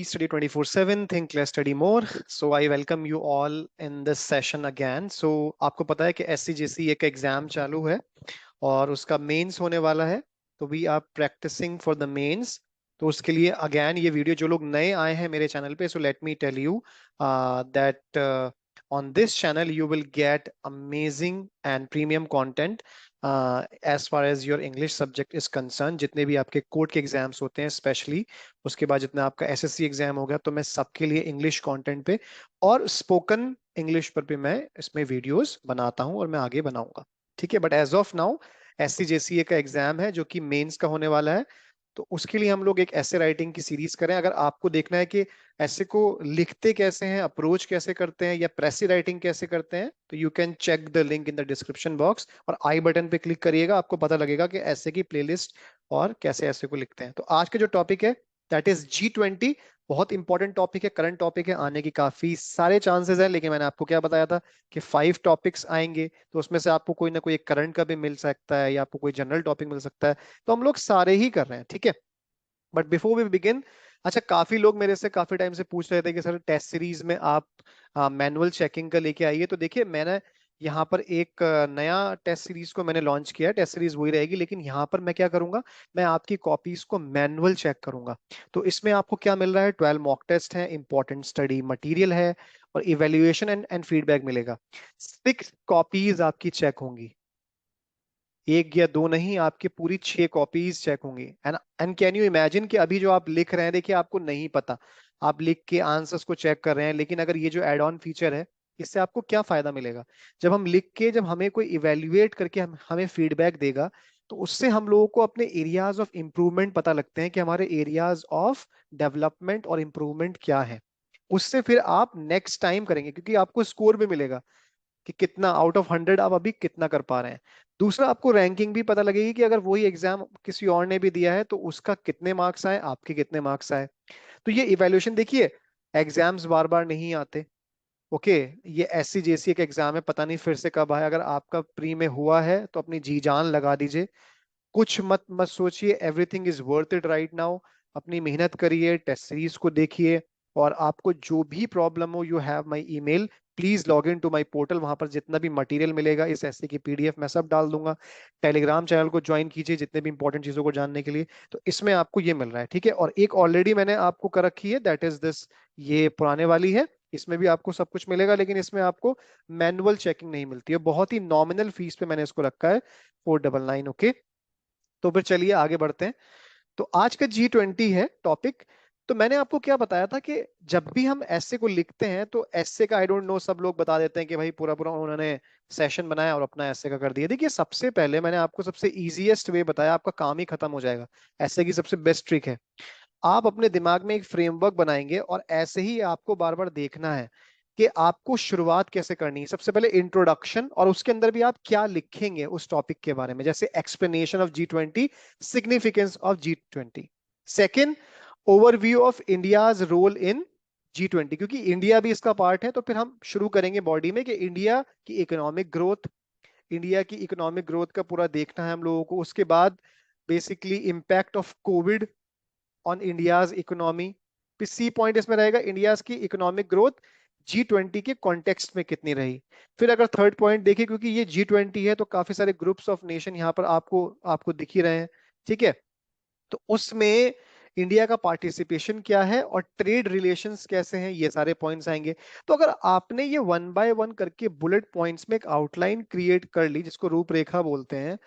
Study 24/7, think less, study more. So I welcome you all in this session again. So आपको पता है कि SCJC एक exam चालू है और उसका मेंस होने वाला है. तो we are practising for the mains. तो उसके लिए अगेन ये वीडियो जो लोग नए आए हैं मेरे चैनल पे, so let me tell you that on this channel you will get amazing and premium content as far as your English subject is concerned. जितने भी आपके कोर्ट के एग्जाम्स होते हैं स्पेशली, उसके बाद जितना आपका एसएससी एग्जाम हो गया, तो मैं सबके लिए इंग्लिश कंटेंट पे और स्पोकन इंग्लिश पर भी मैं इसमें वीडियोस बनाता हूं और मैं आगे बनाऊंगा. ठीक है, but as of now SCJCA का एग्जाम है जो कि मेंस का होने वाला है. तो उसके लिए हम लोग एक ऐसे राइटिंग की सीरीज करें. अगर आपको देखना है कि ऐसे को लिखते कैसे हैं, अप्रोच कैसे करते हैं या प्रेसी राइटिंग कैसे करते हैं, तो you can check the link in the description box और आई बटन पे क्लिक करिएगा. आपको पता लगेगा कि ऐसे की प्लेलिस्ट और कैसे ऐसे को लिखते हैं. तो आज का जो टॉपिक है दैट इज G20. बहुत इंपॉर्टेंट टॉपिक है, करंट टॉपिक है, आने की काफी सारे चांसेस है. लेकिन मैंने आपको क्या बताया था कि 5 टॉपिक्स आएंगे, तो उसमें से आपको कोई ना कोई एक करंट का भी मिल सकता है या आपको कोई जनरल टॉपिक मिल सकता है. तो हम लोग सारे ही कर रहे हैं. ठीक है, बट बिफोर वी बिगिन, अच्छा, काफी लोग मेरे से काफी टाइम से पूछ रहे थे कि सर टेस्ट सीरीज में आप मैनुअल चेकिंग का लेके आइए. तो देखिए, मैंने यहाँ पर एक नया टेस्ट सीरीज को मैंने लॉन्च किया है. टेस्ट सीरीज वही रहेगी, लेकिन यहाँ पर मैं क्या करूंगा, मैं आपकी कॉपीज को मैनुअल चेक करूंगा. तो इसमें आपको क्या मिल रहा है, 12 मॉक टेस्ट है, इंपॉर्टेंट स्टडी मटेरियल है और इवेल्युएशन एंड फीडबैक मिलेगा. 6 कॉपीज आपकी चेक होंगी, एक या दो नहीं, आपकी पूरी 6 कॉपीज चेक होंगी. एंड कैन यू इमेजिन कि अभी जो आप लिख रहे हैं, देखिए आपको नहीं पता, आप लिख के आंसर्स को चेक कर रहे हैं, लेकिन अगर ये जो एड ऑन फीचर है, इससे आपको क्या फायदा मिलेगा. जब हम लिख के, जब हमें कोई इवेल्युएट करके हमें फीडबैक देगा, तो उससे हम लोगों को अपने एरियाज ऑफ इम्प्रूवमेंट पता लगते हैं कि हमारे एरियाज ऑफ डेवलपमेंट और इम्प्रूवमेंट क्या है. उससे फिर आप नेक्स्ट टाइम करेंगे, क्योंकि आपको स्कोर भी मिलेगा कि कितना आउट ऑफ 100 आप अभी कितना कर पा रहे हैं. दूसरा, आपको रैंकिंग भी पता लगेगी कि अगर वही एग्जाम किसी और ने भी दिया है तो उसका कितने मार्क्स आए, आपके कितने मार्क्स आए. तो ये इवैल्यूएशन, देखिए एग्जाम्स बार बार नहीं आते. ओके, ये SCJC का एग्जाम है, पता नहीं फिर से कब आए. अगर आपका प्री में हुआ है तो अपनी जी जान लगा दीजिए, कुछ मत मत सोचिए. Everything is worth it right now. अपनी मेहनत करिए, टेस्ट सीरीज को देखिए, और आपको जो भी प्रॉब्लम हो, you have my email. Please log in to my portal. वहां पर जितना भी मटेरियल मिलेगा इस ऐसे की PDF मैं सब डाल दूंगा. टेलीग्राम चैनल को ज्वाइन कीजिए जितने भी इंपॉर्टेंट चीजों को जानने के लिए. तो इसमें आपको ये मिल रहा है. ठीक है, और एक ऑलरेडी मैंने आपको कर रखी है, दैट इज दिस. ये पुराने वाली है, इसमें भी आपको सब कुछ मिलेगा, लेकिन इसमें आपको मैनुअल चेकिंग नहीं मिलती है. बहुत ही नॉमिनल फीस पे मैंने इसको रखा है, 499. ओके, तो फिर चलिए आगे बढ़ते हैं. तो आज का G20 है टॉपिक. तो मैंने आपको क्या बताया था कि जब भी हम ऐसे को लिखते हैं, तो ऐसे का आई डोंट नो, सब लोग बता देते हैं कि भाई पूरा पूरा उन्होंने सेशन बनाया और अपना ऐसे का कर दिया. देखिए, सबसे पहले मैंने आपको सबसे इजीएस्ट वे बताया, आपका काम ही खत्म हो जाएगा. ऐसे की सबसे बेस्ट ट्रिक है, आप अपने दिमाग में एक फ्रेमवर्क बनाएंगे और ऐसे ही आपको बार बार देखना है कि आपको शुरुआत कैसे करनी है. सबसे पहले इंट्रोडक्शन, और उसके अंदर भी आप क्या लिखेंगे उस टॉपिक के बारे में, जैसे explanation of G20, significance of G20. Second, overview of India's role in G20, क्योंकि इंडिया भी इसका पार्ट है. तो फिर हम शुरू करेंगे बॉडी में कि इंडिया की इकोनॉमिक ग्रोथ, इंडिया की इकोनॉमिक ग्रोथ का पूरा देखना है हम लोगों को. उसके बाद basically impact of COVID on India's economy. C point इसमें रहेगा, इंडियाज की इकोनॉमिक ग्रोथ G20 के कॉन्टेक्स्ट में कितनी रही. फिर अगर थर्ड पॉइंट देखिए, क्योंकि ये G20 है, तो काफी सारे ग्रुप्स ऑफ नेशन यहाँ पर आपको आपको दिख ही रहे हैं. ठीक है, तो उसमें इंडिया का पार्टिसिपेशन क्या है और ट्रेड रिलेशंस कैसे हैं, ये सारे पॉइंट्स आएंगे. तो अगर आपने ये वन बाय वन करके बुलेट पॉइंट्स में एक आउटलाइन क्रिएट कर ली, जिसको रूपरेखा बोलते हैं,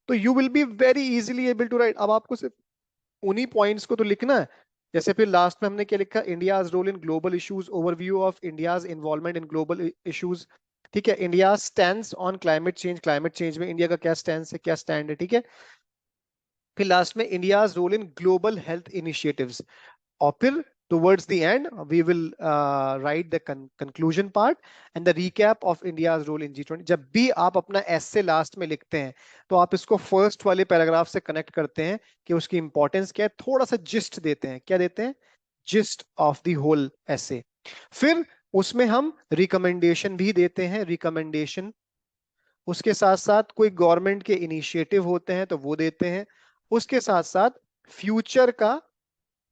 तो you will be very easily able to write. अब आपको सिर्फ उन्हीं पॉइंट्स को तो लिखना है. जैसे फिर लास्ट में हमने क्या लिखा, India's role in global issues, overview of India's involvement in global issues. ठीक है, India stands on climate change, climate change में इंडिया का क्या स्टैंड है, क्या स्टैंड है. ठीक है, फिर लास्ट में India's role in global health initiatives. और फिर towards the end we will write the conclusion part and the recap of India's role in G20. जब भी आप अपना essay लास्ट में लिखते हैं, तो आप इसको फर्स्ट वाले पैराग्राफ से कनेक्ट करते हैं कि उसकी इंपॉर्टेंस क्या है, थोड़ा सा जिस्ट देते हैं. क्या देते हैं, gist of the whole essay. फिर उसमें हम रिकमेंडेशन भी देते हैं, रिकमेंडेशन. उसके साथ साथ कोई गवर्नमेंट के इनिशिएटिव होते हैं तो वो देते हैं. उसके साथ साथ फ्यूचर का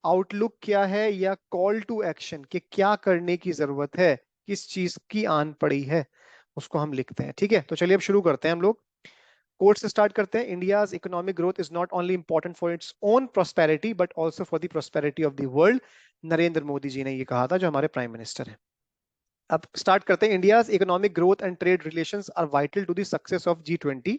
आउटलुक क्या है या कॉल टू एक्शन कि क्या करने की जरूरत है, किस चीज की आन पड़ी है, उसको हम लिखते हैं। ठीक है, तो चलिए अब शुरू करते हैं हम लोग। कोर्स से स्टार्ट करते हैं। India's economic growth is not only important for its own prosperity but also for the prosperity of the world. Narendra Modi ji ने ये कहा था, जो हमारे प्राइम मिनिस्टर हैं। अब स्टार्ट करते हैं। India's economic growth and trade relations are vital to the success of G20।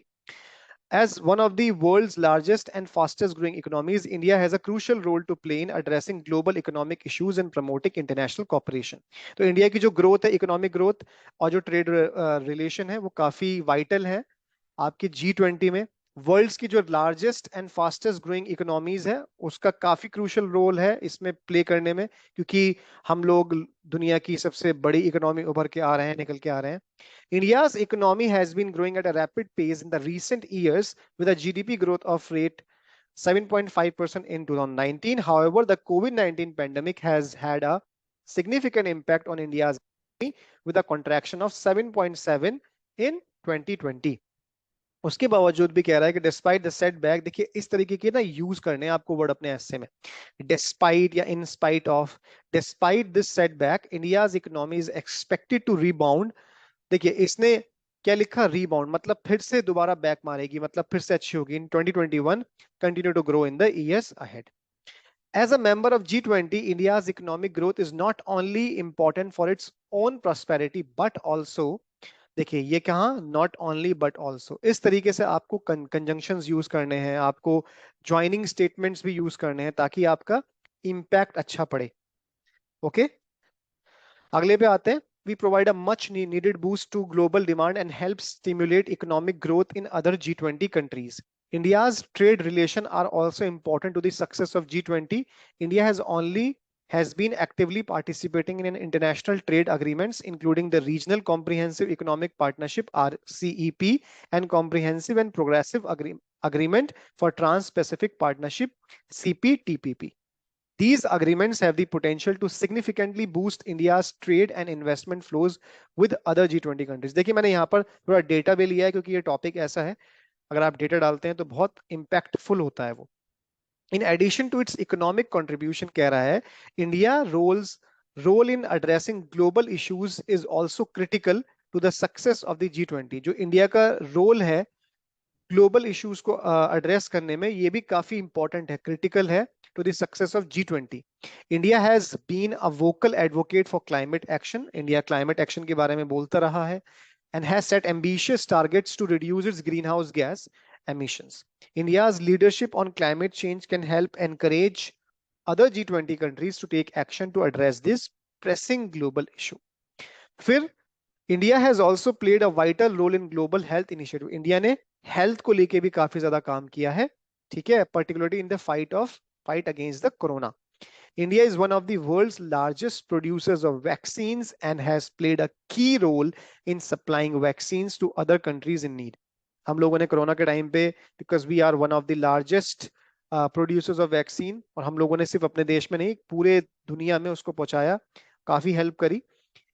As one of the world's largest and fastest growing economies, India has a crucial role to play in addressing global economic issues and promoting international cooperation. तो India की जो growth है, economic growth और जो trade relation है, वो काफी vital है आपकी G20 में। वर्ल्ड्स की जो largest and fastest growing economies है, उसका काफी क्रूशियल रोल है इसमें प्ले करने में, क्योंकि हम लोग दुनिया की सबसे बड़ी इकोनॉमी उभर के आ रहे हैं, निकल के आ रहे हैं। India's economy has been growing at a rapid pace in the recent years with a GDP growth of rate 7.5% in 2019. However, the COVID-19 pandemic has had a significant impact on India's economy with a contraction of 7.7 in 2020. उसके बावजूद भी कह रहा है कि despite the setback, देखिए इस तरीके के ना यूज करने हैं आपको वर्ड अपने ऐसे में, डिस्पाइट या in spite of. Despite this setback, India's economy is expected to rebound. देखिए इसने क्या लिखा, रीबाउंड मतलब फिर से दोबारा बैक मारेगी, मतलब फिर से अच्छी होगी in 2021, continue to grow in the years ahead. As a member of G20, India's economic growth is not only important for its own prosperity but also, देखिए ये कहा, नॉट ओनली बट ऑल्सो, इस तरीके से आपको कंजंक्शंस यूज करने हैं, आपको ज्वाइनिंग स्टेटमेंट्स भी यूज करने हैं ताकि आपका इंपैक्ट अच्छा पड़े। ओके, अगले पे आते हैं। We provide a much needed boost to global demand and help stimulate economic growth in other G20 countries. India's trade relations are also important to the success of G20. India has been actively participating in international trade agreements, including the Regional Comprehensive Economic Partnership (RCEP) and Comprehensive and Progressive Agreement for Trans-Pacific Partnership (CPTPP). These agreements have the potential to significantly boost India's trade and investment flows with other G20 countries. देखिए मैंने यहाँ पर थोड़ा data भी लिया है, क्योंकि ये टॉपिक ऐसा है, अगर आप डेटा डालते हैं तो बहुत इंपैक्टफुल होता है वो। In addition to its economic contribution, कह रहा है, India role in addressing global issues is also critical to the success of the G20। जो इंडिया का रोल है ग्लोबल इश्यूज को एड्रेस करने में, ये भी काफी इंपॉर्टेंट है, क्रिटिकल है to the success of G20। India has been a vocal advocate for climate action. India climate action के बारे में बोलता रहा है and has set ambitious targets to reduce its greenhouse gas emissions. India's leadership on climate change can help encourage other G20 countries to take action to address this pressing global issue. फिर India has also played a vital role in global health initiative. India ने health को लेके भी काफी ज्यादा काम किया है, ठीक है, particularly in the fight against the corona. India is one of the world's largest producers of vaccines and has played a key role in supplying vaccines to other countries in need. हम लोगों ने corona के time पे, because we are one of the largest producers of vaccine, और हम लोगों ने सिर्फ अपने देश में नहीं पूरे दुनिया में उसको पहुंचाया, काफी हेल्प करी।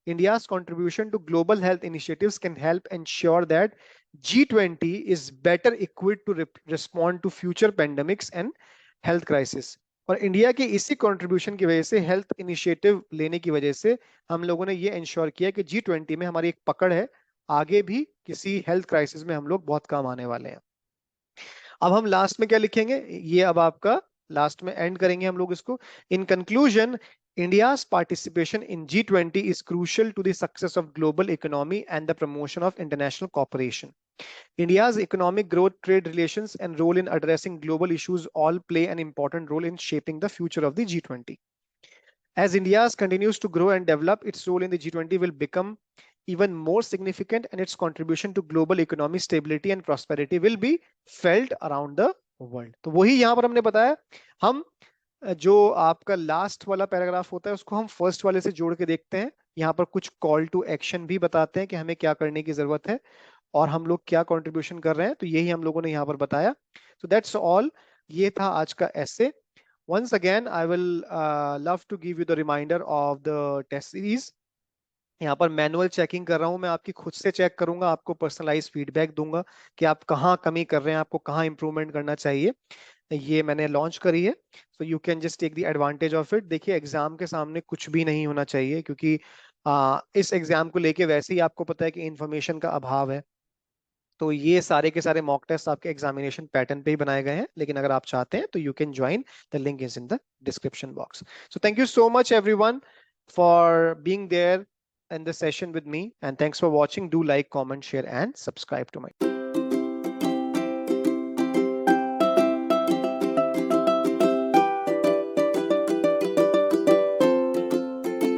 India's contribution to global health initiatives can help ensure that G20 is better equipped to respond to future pandemics and health crisis। और इंडिया की इसी कंट्रीब्यूशन की वजह से, हेल्थ इनिशिएटिव लेने की वजह से, हम लोगों ने ये इंश्योर किया कि G20 में हमारी एक पकड़ है, आगे भी किसी हेल्थ क्राइसिस में हम लोग बहुत काम आने वाले हैं। अब हम लास्ट में क्या लिखेंगे, ये अब आपका लास्ट में एंड करेंगे हम लोग इसको। In conclusion, India's participation in G20 is crucial to the success of global economy and the promotion of international cooperation. India's economic growth, trade relations, and role in addressing global issues all play an important role in shaping the future of the G20. As India continues to grow and develop, its role in the G20 will become even more significant, and its contribution to global economic stability and prosperity will be felt around the world. तो वही यहाँ पर हमने बताया, हम जो आपका last वाला पैराग्राफ होता है उसको हम फर्स्ट वाले से जोड़ के देखते हैं। यहाँ पर कुछ कॉल टू एक्शन भी बताते हैं कि हमें क्या करने की जरूरत है और हम लोग क्या कंट्रीब्यूशन कर रहे हैं, तो यही हम लोगों ने यहाँ पर बताया। So that's all, ये था आज का essay. Once again, I will love to give you the reminder of the test series. यहाँ पर मैनुअल चेकिंग कर रहा हूँ मैं, आपकी खुद से चेक करूंगा, आपको पर्सनलाइज फीडबैक दूंगा कि आप कहाँ कमी कर रहे हैं, आपको कहाँ इंप्रूवमेंट करना चाहिए। ये मैंने लॉन्च करी है, so you can just take the advantage of it. देखिए एग्जाम के सामने कुछ भी नहीं होना चाहिए, क्योंकि इस एग्जाम को लेके वैसे ही आपको पता है कि इंफॉर्मेशन का अभाव है। तो ये सारे के सारे मॉक टेस्ट आपके एग्जामिनेशन पैटर्न पे ही बनाए गए हैं, लेकिन अगर आप चाहते हैं तो you can join, the link is in the description box. So thank you so much everyone for being there in the session with me, and thanks for watching. Do like, comment, share and subscribe to my